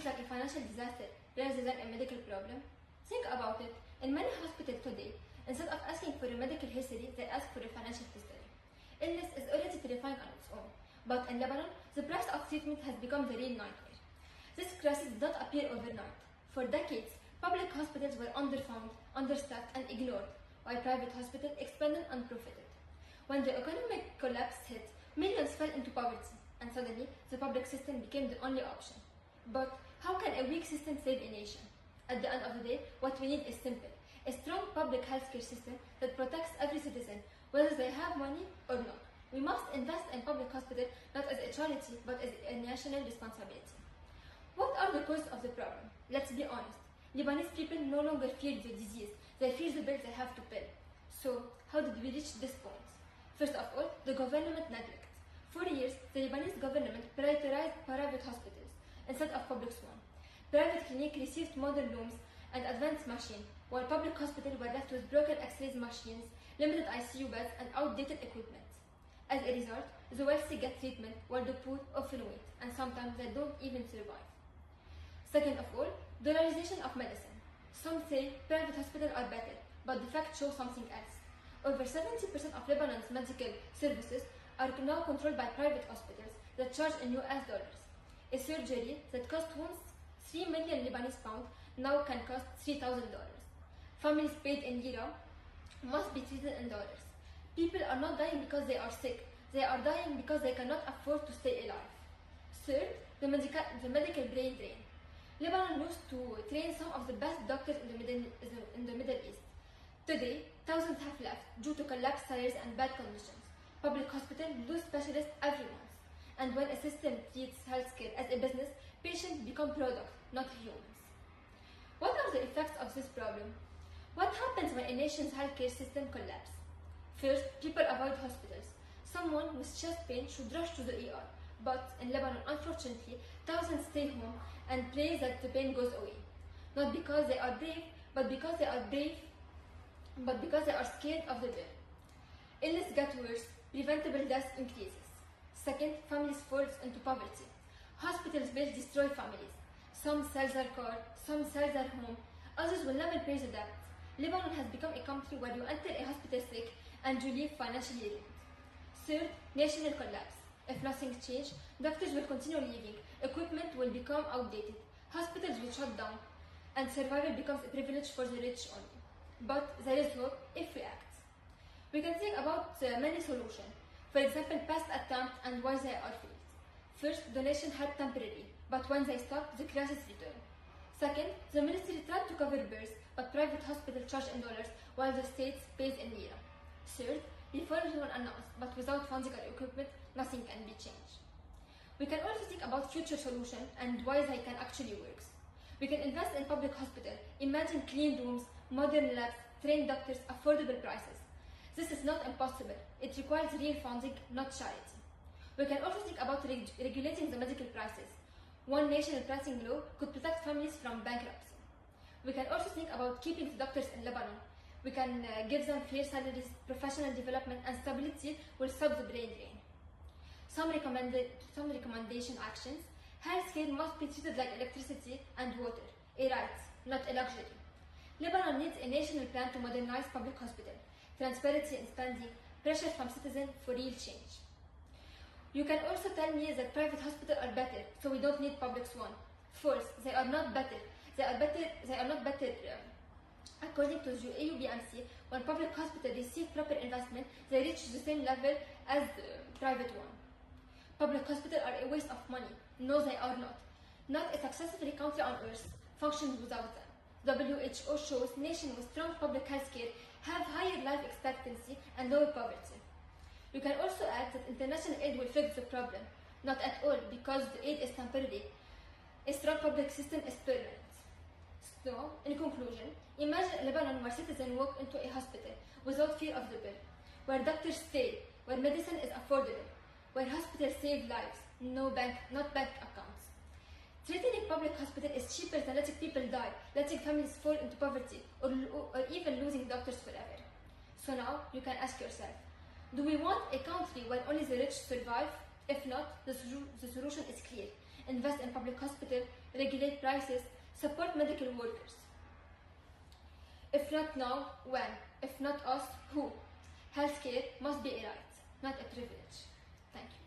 feels like a financial disaster rather than a medical problem? Think about it. In many hospitals today, instead of asking for a medical history, they ask for a financial history. Illness is already terrifying on its own, but in Lebanon, the price of treatment has become the real nightmare. This crisis did not appear overnight. For decades, public hospitals were underfunded, understaffed, and ignored, while private hospitals expanded and profited. When the economic collapse hit, millions fell into poverty, and suddenly the public system became the only option. But how can a weak system save a nation? At the end of the day, what we need is simple: a strong public healthcare system that protects every citizen, whether they have money or not. We must invest in public hospitals not as a charity, but as a national responsibility. What are the causes of the problem? Let's be honest. Lebanese people no longer fear the disease, they fear the bill they have to pay. So, how did we reach this point? First of all, the government neglect. For years, the Lebanese government prioritized private hospitals instead of public ones. Private clinics received modern rooms and advanced machines, while public hospitals were left with broken X-ray machines, limited ICU beds, and outdated equipment. As a result, the wealthy get treatment while the poor often wait, and sometimes they don't even survive. Second of all, dollarization of medicine. Some say private hospitals are better, but the facts show something else. Over 70% of Lebanon's medical services are now controlled by private hospitals that charge in US dollars. A surgery that cost once 3 million Lebanese pounds now can cost $3,000. Families paid in lira must be treated in dollars. People are not dying because they are sick, they are dying because they cannot afford to stay alive. Third, the medical brain drain. Lebanon used to train some of the best doctors in the Middle East. Today, thousands have left due to collapsed salaries and bad conditions. Public hospitals lose specialists every month. And when a system treats healthcare as a business, patients become products, not humans. What are the effects of this problem? What happens when a nation's healthcare system collapses? First, people avoid hospitals. Someone with chest pain should rush to the ER. But in Lebanon, unfortunately, thousands stay home and pray that the pain goes away. Not because they are brave, but because they are scared of the bill. Illness gets worse, preventable death increases. Second, families fall into poverty. Hospitals bills destroy families. Some sell their car, some sell their home, others will never pay the debt. Lebanon has become a country where you enter a hospital sick and you leave financially ruined. Third, national collapse. If nothing changes, doctors will continue leaving, equipment will become outdated, hospitals will shut down, and survival becomes a privilege for the rich only. But there is hope if we act. We can think about many solutions. For example, past attempts and why they are failed. First, donation helped temporarily, but when they stopped, the crisis returned. Second, the ministry tried to cover births, but private hospitals charge in dollars while the state pays in lira. Third, reforms were announced, but without funding or equipment, nothing can be changed. We can also think about future solutions and why they can actually work. We can invest in public hospitals, imagine clean rooms, modern labs, trained doctors, affordable prices. This is not impossible. It requires real funding, not charity. We can also think about regulating the medical prices. One national pricing law could protect families from bankruptcy. We can also think about keeping the doctors in Lebanon. We can give them fair salaries, professional development, and stability will stop the brain drain. Some recommendation actions: healthcare must be treated like electricity and water, a right, not a luxury. Lebanon needs a national plan to modernize public hospitals, transparency in spending, pressure from citizens for real change. You can also tell me that private hospitals are better, so we don't need public ones. False, they are not better. They are not better. According to the AUBMC, when public hospitals receive proper investment, they reach the same level as private ones. Public hospitals are a waste of money. No, they are not. Not a successful country on earth functions without them. WHO shows nations with strong public health care have higher life expectancy and lower poverty. You can also add that international aid will fix the problem. Not at all, because the aid is temporary. A strong public system is permanent. So, in conclusion, imagine Lebanon where citizens walk into a hospital without fear of the bill, where doctors stay, where medicine is affordable, where hospitals save lives, not bank accounts. Treating a public hospital is cheaper than letting people die, letting families fall into poverty, or even losing doctors forever. So now, you can ask yourself, do we want a country where only the rich survive? If not, the solution is clear. invest in public hospital, regulate prices, support medical workers. If not now, when? If not us, who? Healthcare must be a right, not a privilege. Thank you.